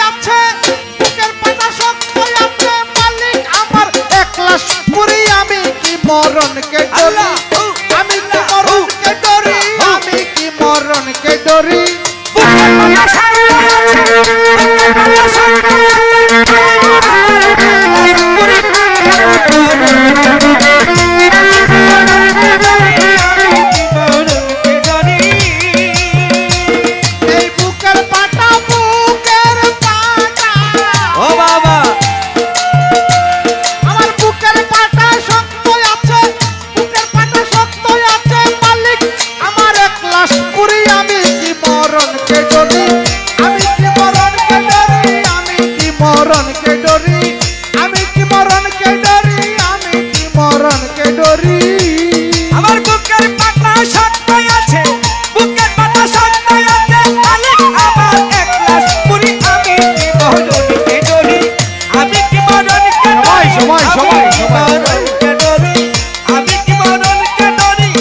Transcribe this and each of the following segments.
আছে, বুকের পাটা শক্ত আছে, মালিক আমার একলা পুরি। আমি কি মরণকে ডরি, আমি কি মরণকে ডরি, আমি কি মরণকে ডরি। বুকের পাটা শক্ত আছে, বুকের পাটা শক্ত মরণকে ডরি, আমি কি মরণকে ডরি, আমি কি মরণকে ডরি। আমার বুকের পাটা শক্ত আছে, বুকের পাটা শক্ত আছে, মালিক আমার একলা পুরি। আমি কি মরণকে ডরি, আমি কি মরণকে ডরি, আমি কি মরণকে ডরি।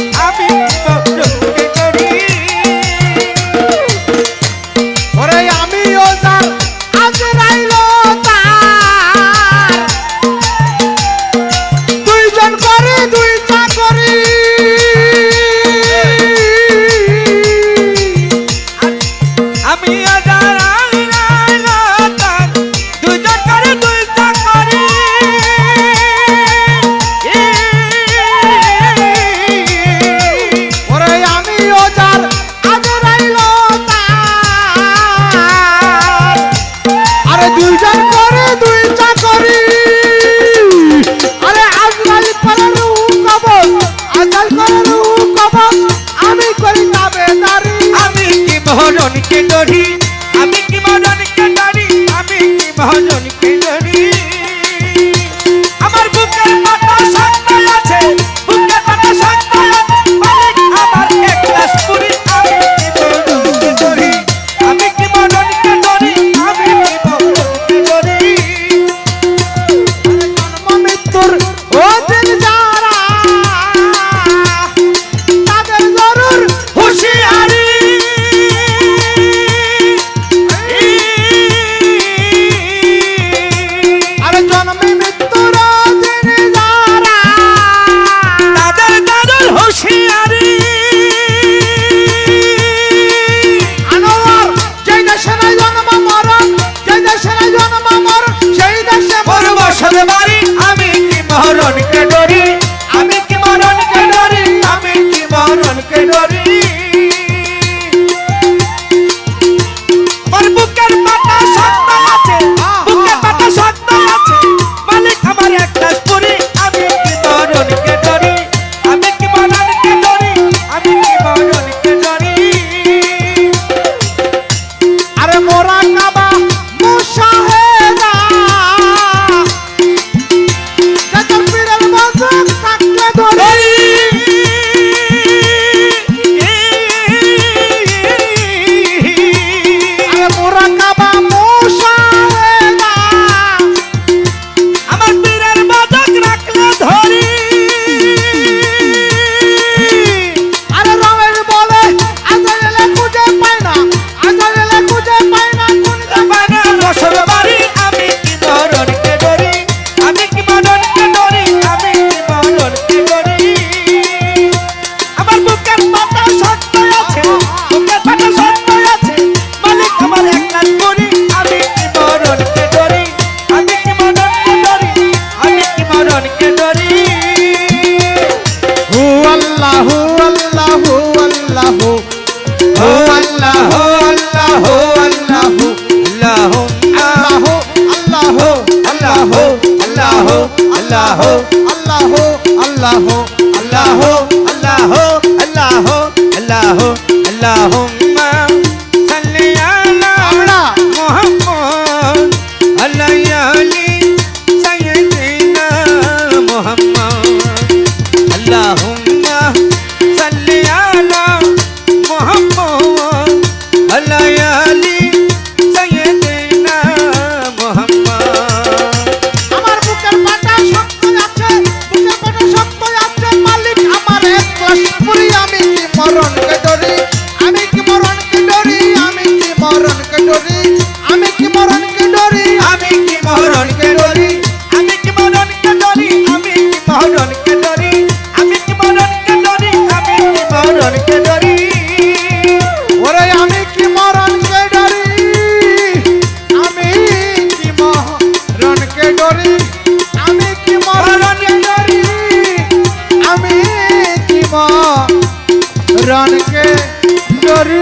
জন্ম মৃত্যুর অধীন যারা, তাদের জরুর হুঁশিয়ারি। আমি কি মরণকে ডরি, আমি কি মরণকে ডরি, আমি কি মরণকে ডরি। আমার বুকের পাটা শক্ত আছে, বুকের পাটা শক্ত আছে, মালিক আমার একটা পুরি। আমি কি মরণকে ডরি, আমি কি মরণকে ডরি, আমি কি মরণকে ডরি। আরে মোরা কাবা মুশাহেদা, আল্লাহ মরণকে ডরি